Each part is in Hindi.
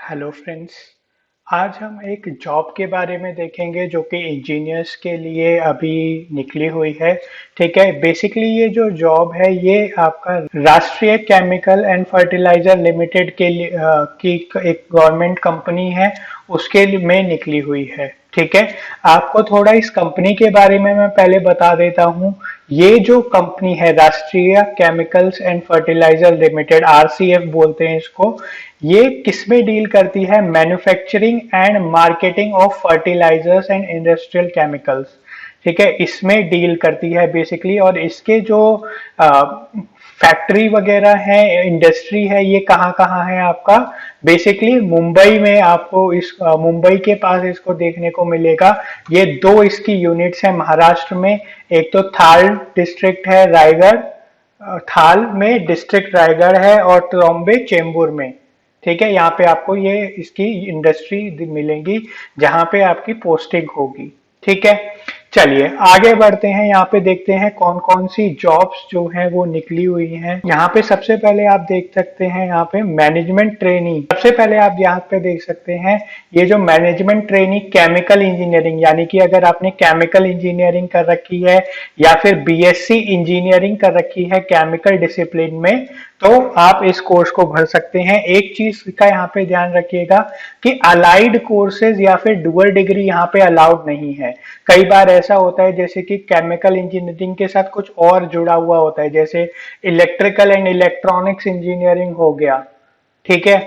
Hello friends. आज हम एक जॉब के बारे में देखेंगे जो कि इंजीनियर्स के लिए अभी निकली हुई है। ठीक है, बेसिकली ये जो जॉब है ये आपका राष्ट्रीय केमिकल एंड फर्टिलाइजर लिमिटेड के लिए की एक गवर्नमेंट कंपनी है, उसके में निकली हुई है। ठीक है, आपको थोड़ा इस कंपनी के बारे में मैं पहले बता देता हूँ। ये जो कंपनी है Rashtriya chemicals and fertilizer limited, RCF बोलते हैं इसको। ये किसमें डील करती है? Manufacturing and marketing of fertilizers and industrial chemicals. ठीक है, इसमें डील करती है बेसिकली। और इसके जो फैक्ट्री वगैरह है, इंडस्ट्री है, ये कहाँ कहाँ है आपका? बेसिकली मुंबई में आपको इस मुंबई के पास इसको देखने को मिलेगा। ये दो इसकी यूनिट्स है महाराष्ट्र में। एक तो थाल डिस्ट्रिक्ट है रायगढ़, थाल में डिस्ट्रिक्ट रायगढ़ है, और ट्रॉम्बे चेंबूर में। ठीक है, यहाँ पे आपको ये इसकी इंडस्ट्री मिलेंगी जहां पे आपकी पोस्टिंग होगी। ठीक है, चलिए आगे बढ़ते हैं। यहाँ पे देखते हैं कौन कौन सी जॉब्स जो है वो निकली हुई हैं। यहाँ पे सबसे पहले आप देख सकते हैं, यहाँ पे मैनेजमेंट ट्रेनी। सबसे पहले आप यहाँ पे देख सकते हैं, ये जो मैनेजमेंट ट्रेनी केमिकल इंजीनियरिंग, यानी कि अगर आपने केमिकल इंजीनियरिंग कर रखी है या फिर बीएससी इंजीनियरिंग कर रखी है केमिकल डिसिप्लिन में, तो आप इस कोर्स को भर सकते हैं। एक चीज का यहाँ पे ध्यान रखिएगा कि अलाइड कोर्सेज या फिर डुअल डिग्री यहाँ पे अलाउड नहीं है। कई बार ऐसा होता है जैसे कि केमिकल इंजीनियरिंग के साथ कुछ और जुड़ा हुआ होता है, जैसे इलेक्ट्रिकल एंड इलेक्ट्रॉनिक्स इंजीनियरिंग हो गया। ठीक है,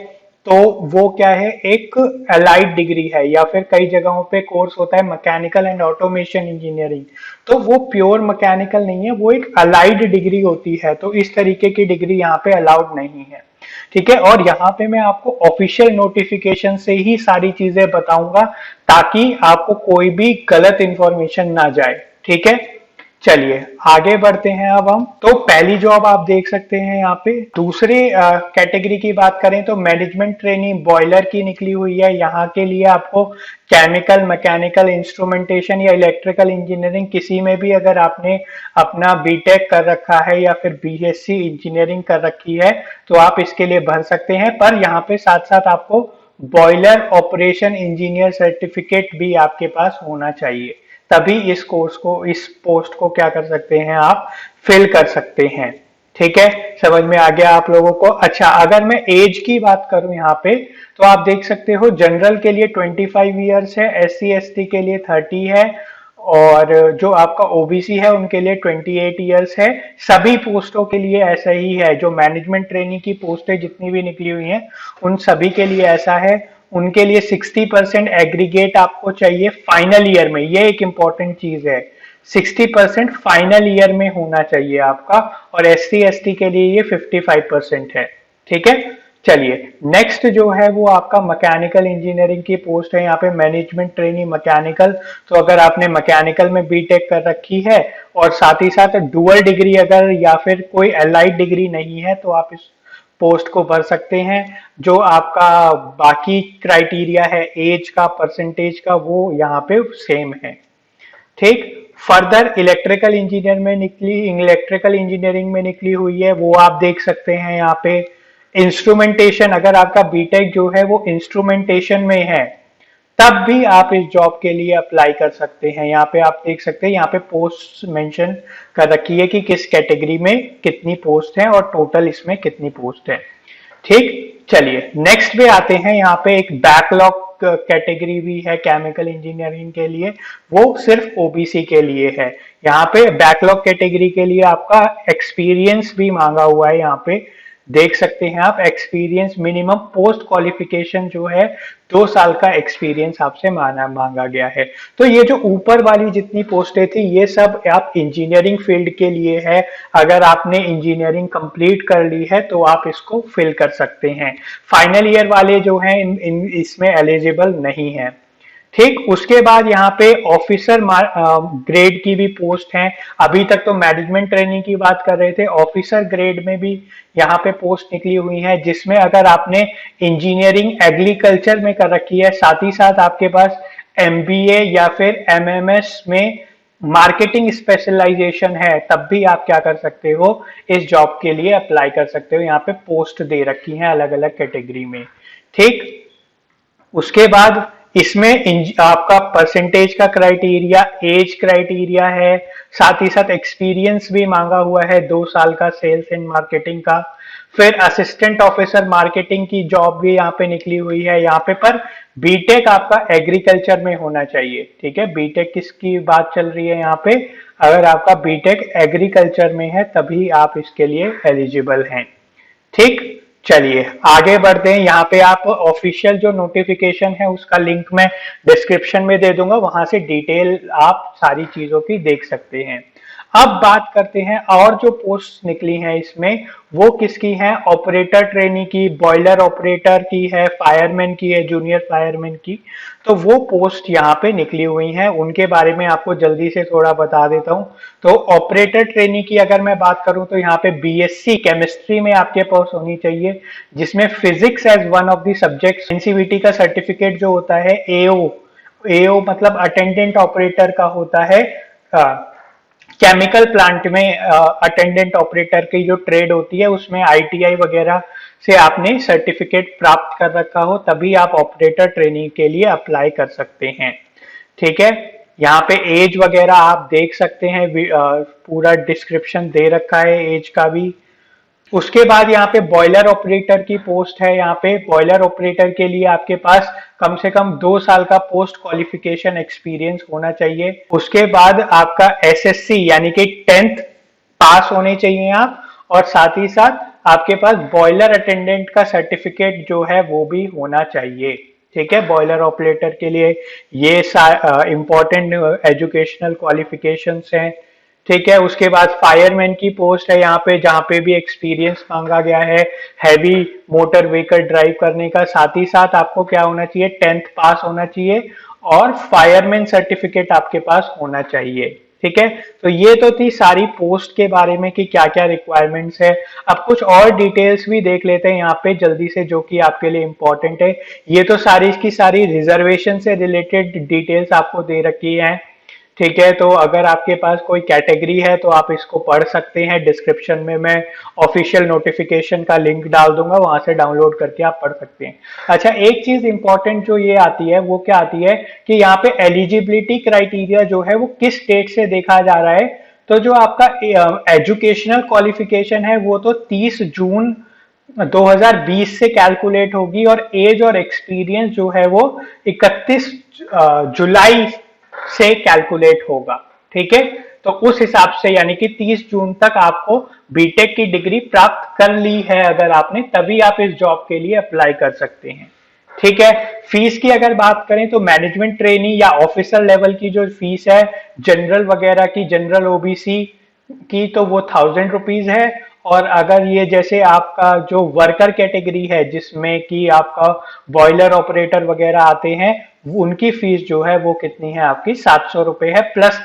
तो वो क्या है, एक अलाइड डिग्री है। या फिर कई जगहों पे कोर्स होता है मैकेनिकल एंड ऑटोमेशन इंजीनियरिंग, तो वो प्योर मैकेनिकल नहीं है, वो एक अलाइड डिग्री होती है। तो इस तरीके की डिग्री यहाँ पे अलाउड नहीं है। ठीक है, और यहाँ पे मैं आपको ऑफिशियल नोटिफिकेशन से ही सारी चीजें बताऊंगा ताकि आपको कोई भी गलत इंफॉर्मेशन ना जाए। ठीक है, चलिए आगे बढ़ते हैं। अब हम तो पहली जॉब आप देख सकते हैं यहाँ पे। दूसरे कैटेगरी की बात करें तो मैनेजमेंट ट्रेनिंग बॉयलर की निकली हुई है। यहाँ के लिए आपको केमिकल, मैकेनिकल, इंस्ट्रूमेंटेशन या इलेक्ट्रिकल इंजीनियरिंग किसी में भी अगर आपने अपना बीटेक कर रखा है या फिर बीएससी इंजीनियरिंग कर रखी है तो आप इसके लिए भर सकते हैं। पर यहाँ पे साथ साथ आपको बॉयलर ऑपरेशन इंजीनियर सर्टिफिकेट भी आपके पास होना चाहिए, तभी इस कोर्स को, इस पोस्ट को क्या कर सकते हैं, आप फिल कर सकते हैं। ठीक है, समझ में आ गया आप लोगों को? अच्छा, अगर मैं एज की बात करूं यहाँ पे, तो आप देख सकते हो जनरल के लिए 25 ईयर्स है, एससी एसटी के लिए 30 है, और जो आपका ओबीसी है उनके लिए 28 ईयर्स है। सभी पोस्टों के लिए ऐसा ही है। जो मैनेजमेंट ट्रेनिंग की पोस्टें जितनी भी निकली हुई हैं उन सभी के लिए ऐसा है। उनके लिए 60% एग्रीगेट आपको चाहिए फाइनल ईयर में, ये एक इंपॉर्टेंट चीज है। 60% फाइनल ईयर में होना चाहिए आपका, और एससी एसटी के लिए ये 55% है। ठीक है, चलिए नेक्स्ट जो है वो आपका मैकेनिकल इंजीनियरिंग की पोस्ट है। यहाँ पे मैनेजमेंट ट्रेनी मैकेनिकल, तो अगर आपने मैकेनिकल में बीटेक कर रखी है और साथ ही साथ डुअल डिग्री अगर या फिर कोई एलाइड डिग्री नहीं है तो आप इस पोस्ट को भर सकते हैं। जो आपका बाकी क्राइटेरिया है एज का, परसेंटेज का, वो यहाँ पे सेम है। ठीक, फर्दर इलेक्ट्रिकल इंजीनियरिंग में निकली हुई है, वो आप देख सकते हैं यहाँ पे। इंस्ट्रूमेंटेशन, अगर आपका बीटेक जो है वो इंस्ट्रूमेंटेशन में है तब भी आप इस जॉब के लिए अप्लाई कर सकते हैं। यहाँ पे आप देख सकते हैं, यहाँ पे पोस्ट मेंशन कर रखी है कि किस कैटेगरी में कितनी पोस्ट है और टोटल इसमें कितनी पोस्ट है। ठीक, चलिए नेक्स्ट पे आते हैं। यहाँ पे एक बैकलॉग कैटेगरी भी है केमिकल इंजीनियरिंग के लिए, वो सिर्फ ओबीसी के लिए है। यहाँ पे बैकलॉग कैटेगरी के लिए आपका एक्सपीरियंस भी मांगा हुआ है। यहाँ पे देख सकते हैं आप, एक्सपीरियंस मिनिमम पोस्ट क्वालिफिकेशन जो है 2 साल का एक्सपीरियंस आपसे मांगा गया है। तो ये जो ऊपर वाली जितनी पोस्टें थी ये सब आप इंजीनियरिंग फील्ड के लिए है। अगर आपने इंजीनियरिंग कंप्लीट कर ली है तो आप इसको फिल कर सकते हैं। फाइनल ईयर वाले जो हैं इसमें एलिजिबल नहीं है। ठीक, उसके बाद यहाँ पे ऑफिसर ग्रेड की भी पोस्ट है। अभी तक तो मैनेजमेंट ट्रेनिंग की बात कर रहे थे, ऑफिसर ग्रेड में भी यहाँ पे पोस्ट निकली हुई है, जिसमें अगर आपने इंजीनियरिंग एग्रीकल्चर में कर रखी है, साथ ही साथ आपके पास एमबीए या फिर एमएमएस में मार्केटिंग स्पेशलाइजेशन है, तब भी आप क्या कर सकते हो, इस जॉब के लिए अप्लाई कर सकते हो। यहाँ पे पोस्ट दे रखी है अलग अलग कैटेगरी में। ठीक, उसके बाद इसमें आपका परसेंटेज का क्राइटेरिया, एज क्राइटेरिया है, साथ ही साथ एक्सपीरियंस भी मांगा हुआ है 2 साल का सेल्स एंड मार्केटिंग का। फिर असिस्टेंट ऑफिसर मार्केटिंग की जॉब भी यहाँ पे निकली हुई है यहाँ पे, पर बीटेक आपका एग्रीकल्चर में होना चाहिए। ठीक है, बीटेक किसकी बात चल रही है यहाँ पे, अगर आपका बीटेक एग्रीकल्चर में है तभी आप इसके लिए एलिजिबल हैं। ठीक, चलिए आगे बढ़ते हैं। यहाँ पे आप ऑफिशियल जो नोटिफिकेशन है उसका लिंक मैं डिस्क्रिप्शन में दे दूंगा, वहां से डिटेल आप सारी चीजों की देख सकते हैं। अब बात करते हैं और जो पोस्ट निकली हैं इसमें वो किसकी हैं, ऑपरेटर ट्रेनी की, बॉयलर ऑपरेटर की है, फायरमैन की है, जूनियर फायरमैन की। तो वो पोस्ट यहाँ पे निकली हुई हैं, उनके बारे में आपको जल्दी से थोड़ा बता देता हूँ। तो ऑपरेटर ट्रेनी की अगर मैं बात करूं तो यहाँ पे बीएससी केमिस्ट्री में आपके पास होनी चाहिए, जिसमें physics as one of the subject, NCVT का सर्टिफिकेट जो होता है एओ, एओ मतलब अटेंडेंट ऑपरेटर का होता है। केमिकल प्लांट में अटेंडेंट ऑपरेटर की जो ट्रेड होती है उसमें आईटीआई वगैरह से आपने सर्टिफिकेट प्राप्त कर रखा हो तभी आप ऑपरेटर ट्रेनिंग के लिए अप्लाई कर सकते हैं। ठीक है, यहाँ पे एज वगैरह आप देख सकते हैं, पूरा डिस्क्रिप्शन दे रखा है एज का भी। उसके बाद यहाँ पे बॉयलर ऑपरेटर की पोस्ट है। यहाँ पे बॉयलर ऑपरेटर के लिए आपके पास कम से कम 2 साल का पोस्ट क्वालिफिकेशन एक्सपीरियंस होना चाहिए। उसके बाद आपका एसएससी यानी कि 10th पास होने चाहिए आप, और साथ ही साथ आपके पास बॉयलर अटेंडेंट का सर्टिफिकेट जो है वो भी होना चाहिए। ठीक है, बॉयलर ऑपरेटर के लिए ये इंपॉर्टेंट एजुकेशनल क्वालिफिकेशंस हैं। ठीक है, उसके बाद फायरमैन की पोस्ट है यहाँ पे, जहाँ पे भी एक्सपीरियंस मांगा गया है हैवी मोटर व्हीकल ड्राइव करने का। साथ ही साथ आपको क्या होना चाहिए, 10th पास होना चाहिए और फायरमैन सर्टिफिकेट आपके पास होना चाहिए। ठीक है, तो ये तो थी सारी पोस्ट के बारे में कि क्या क्या रिक्वायरमेंट्स है। अब कुछ और डिटेल्स भी देख लेते हैं यहाँ पे जल्दी से, जो कि आपके लिए इंपॉर्टेंट है। ये तो सारी की सारी रिजर्वेशन से रिलेटेड डिटेल्स आपको दे रखी है। ठीक है, तो अगर आपके पास कोई कैटेगरी है तो आप इसको पढ़ सकते हैं, डिस्क्रिप्शन में मैं ऑफिशियल नोटिफिकेशन का लिंक डाल दूंगा, वहां से डाउनलोड करके आप पढ़ सकते हैं। अच्छा, एक चीज इंपॉर्टेंट जो ये आती है वो क्या आती है कि यहाँ पे एलिजिबिलिटी क्राइटेरिया जो है वो किस स्टेट से देखा जा रहा है। तो जो आपका एजुकेशनल क्वालिफिकेशन है वो तो 30 जून 2020 से कैलकुलेट होगी, और एज और एक्सपीरियंस जो है वो 31 जुलाई से कैलकुलेट होगा। ठीक है, तो उस हिसाब से यानी कि 30 जून तक आपको बीटेक की डिग्री प्राप्त कर ली है अगर आपने, तभी आप इस जॉब के लिए अप्लाई कर सकते हैं। ठीक है, फीस की अगर बात करें तो मैनेजमेंट ट्रेनी या ऑफिसर लेवल की जो फीस है जनरल वगैरह की, जनरल ओबीसी की, तो वो 1000 रुपीज है। और अगर ये जैसे आपका जो वर्कर कैटेगरी है जिसमें कि आपका बॉयलर ऑपरेटर वगैरह आते हैं, उनकी फीस जो है वो कितनी है आपकी, 700 रुपए है प्लस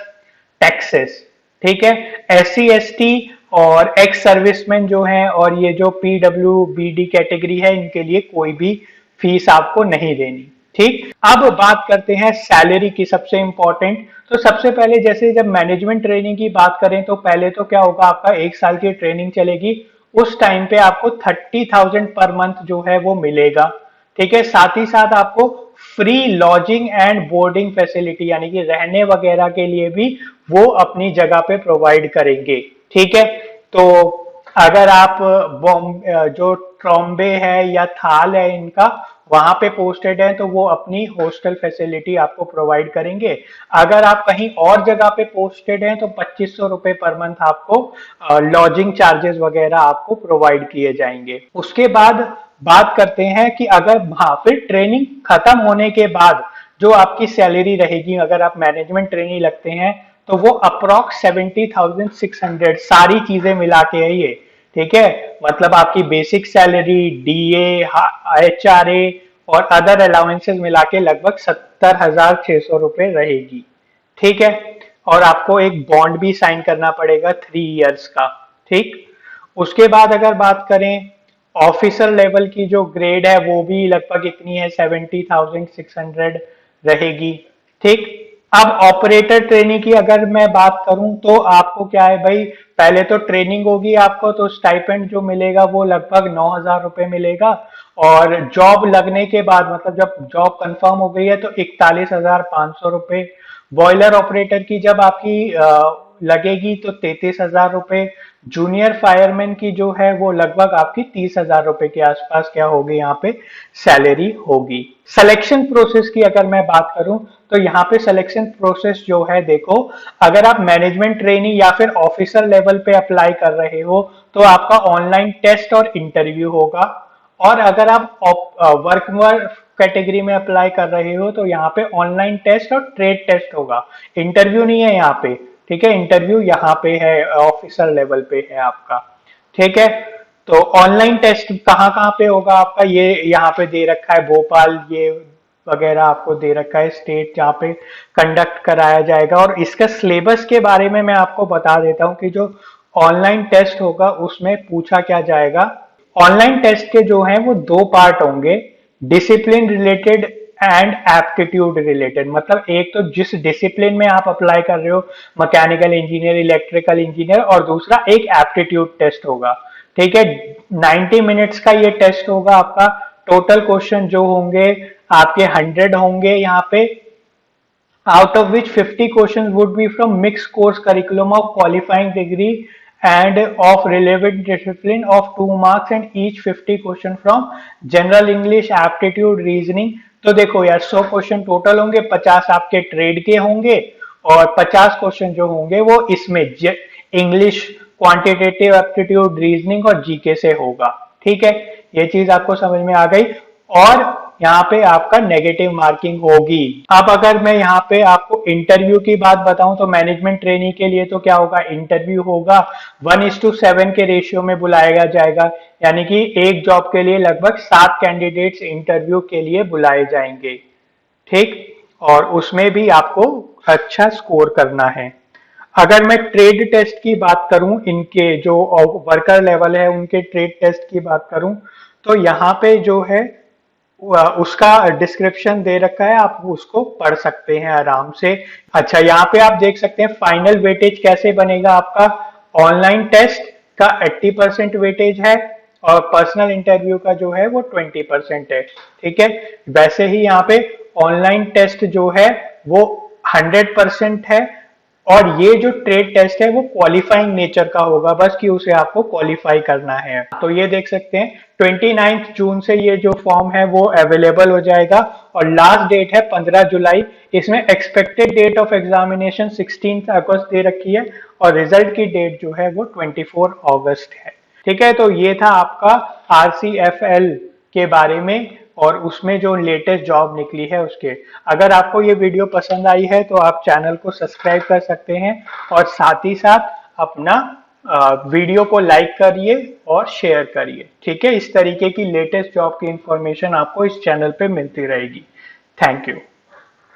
टैक्सेस। ठीक है, एससी एसटी और एक्स सर्विसमैन जो है और ये जो पीडब्ल्यूबीडी कैटेगरी है, इनके लिए कोई भी फीस आपको नहीं देनी। ठीक, अब बात करते हैं सैलरी की, सबसे इंपॉर्टेंट। तो सबसे पहले जैसे जब मैनेजमेंट ट्रेनिंग की बात करें तो पहले तो क्या होगा, आपका 1 साल की ट्रेनिंग चलेगी, उस टाइम पे आपको 30,000 पर मंथ जो है वो मिलेगा। ठीक है, साथ ही साथ आपको free lodging and boarding facility यानी कि रहने वगैरह के लिए भी वो अपनी जगह पे प्रोवाइड करेंगे। ठीक है, तो अगर आप जो ट्रॉम्बे है या थाल है इनका वहां पे पोस्टेड है तो वो अपनी हॉस्टल फैसिलिटी आपको प्रोवाइड करेंगे। अगर आप कहीं और जगह पे पोस्टेड हैं तो 2500 रुपए पर मंथ आपको लॉजिंग चार्जेस वगैरह आपको प्रोवाइड किए जाएंगे। उसके बाद बात करते हैं कि अगर हाँ, फिर ट्रेनिंग खत्म होने के बाद जो आपकी सैलरी रहेगी, अगर आप मैनेजमेंट ट्रेनी लगते हैं तो वो अप्रोक्स 70,600 सारी चीजें मिला के है ये। ठीक है, मतलब आपकी बेसिक सैलरी, डीए, एचआरए और अदर अलाउंसेस मिला के लगभग 70,600 रुपए रहेगी। ठीक है, और आपको एक बॉन्ड भी साइन करना पड़ेगा 3 इयर्स का। ठीक, उसके बाद अगर बात करें ऑफिसर लेवल की जो ग्रेड है वो भी लगभग इतनी है, 70,600 रहेगी। ठीक, अब ऑपरेटर ट्रेनिंग की अगर मैं बात करूं तो आपको क्या है भाई, पहले तो ट्रेनिंग होगी आपको तो स्टाइपेंड जो मिलेगा वो लगभग 9,000 रुपए मिलेगा, और जॉब लगने के बाद मतलब जब जॉब कंफर्म हो गई है तो 41,500 रुपए। बॉयलर ऑपरेटर की जब आपकी लगेगी तो 33,000 रुपए। जूनियर फायरमैन की जो है वो लगभग आपकी 30,000 रुपए के आसपास क्या होगी यहाँ पे सैलरी होगी। सिलेक्शन प्रोसेस की अगर मैं बात करूं तो यहाँ पे सिलेक्शन प्रोसेस जो है देखो, अगर आप मैनेजमेंट ट्रेनी या फिर ऑफिसर लेवल पे अप्लाई कर रहे हो तो आपका ऑनलाइन टेस्ट और इंटरव्यू होगा। और अगर आप वर्क कैटेगरी में अप्लाई कर रहे हो तो यहाँ पे ऑनलाइन टेस्ट और ट्रेड टेस्ट होगा, इंटरव्यू नहीं है यहाँ पे। ठीक है, इंटरव्यू यहाँ पे है, ऑफिसर लेवल पे है आपका। ठीक है, तो ऑनलाइन टेस्ट कहाँ कहाँ पे होगा आपका, ये यहाँ पे दे रखा है भोपाल, ये वगैरह आपको दे रखा है स्टेट जहाँ पे कंडक्ट कराया जाएगा। और इसका सिलेबस के बारे में मैं आपको बता देता हूँ कि जो ऑनलाइन टेस्ट होगा उसमें पूछा क्या जाएगा। ऑनलाइन टेस्ट के जो है वो दो पार्ट होंगे, discipline related and aptitude related. मतलब एक तो जिस डिसिप्लिन में आप अप्लाई कर रहे हो, मैकेनिकल इंजीनियर, इलेक्ट्रिकल इंजीनियर, और दूसरा एक एप्टीट्यूड टेस्ट होगा। ठीक है, 90 मिनट्स का ये टेस्ट होगा आपका। टोटल क्वेश्चन जो होंगे आपके 100 होंगे यहाँ पे, out of which 50 questions would be from mixed course curriculum of qualifying degree and of relevant discipline of 2 marks, and each 50 question from general English, aptitude, reasoning। तो देखो यार 100 क्वेश्चन टोटल होंगे, 50 आपके ट्रेड के होंगे और 50 क्वेश्चन जो होंगे वो इसमें इंग्लिश, क्वांटिटेटिव एप्टीट्यूड, रीजनिंग और जीके से होगा। ठीक है, ये चीज आपको समझ में आ गई। और यहाँ पे आपका नेगेटिव मार्किंग होगी। अब अगर मैं यहाँ पे आपको इंटरव्यू की बात बताऊं तो मैनेजमेंट ट्रेनी के लिए तो क्या होगा, इंटरव्यू होगा 1:7 के रेशियो में बुलाया जाएगा, यानी कि एक जॉब के लिए लगभग 7 कैंडिडेट्स इंटरव्यू के लिए बुलाए जाएंगे। ठीक, और उसमें भी आपको अच्छा स्कोर करना है। अगर मैं ट्रेड टेस्ट की बात करूं, इनके जो वर्कर लेवल है उनके ट्रेड टेस्ट की बात करूं तो यहाँ पे जो है उसका डिस्क्रिप्शन दे रखा है, आप उसको पढ़ सकते हैं आराम से। अच्छा, यहाँ पे आप देख सकते हैं फाइनल वेटेज कैसे बनेगा आपका। ऑनलाइन टेस्ट का 80% वेटेज है और पर्सनल इंटरव्यू का जो है वो 20% है। ठीक है, वैसे ही यहाँ पे ऑनलाइन टेस्ट जो है वो 100% है, और ये जो ट्रेड टेस्ट है वो क्वालिफाइंग नेचर का होगा, बस कि उसे आपको क्वालिफाई करना है। तो ये देख सकते हैं 29 जून से ये जो फॉर्म है वो अवेलेबल हो जाएगा और लास्ट डेट है 15 जुलाई। इसमें एक्सपेक्टेड डेट ऑफ एग्जामिनेशन 16 अगस्त दे रखी है और रिजल्ट की डेट जो है वो 24 अगस्त है। ठीक है, तो ये था आपका RCFL के बारे में और उसमें जो लेटेस्ट जॉब निकली है उसके। अगर आपको ये वीडियो पसंद आई है तो आप चैनल को सब्सक्राइब कर सकते हैं और साथ ही साथ अपना वीडियो को लाइक करिए और शेयर करिए। ठीक है, इस तरीके की लेटेस्ट जॉब की इंफॉर्मेशन आपको इस चैनल पे मिलती रहेगी। Thank you.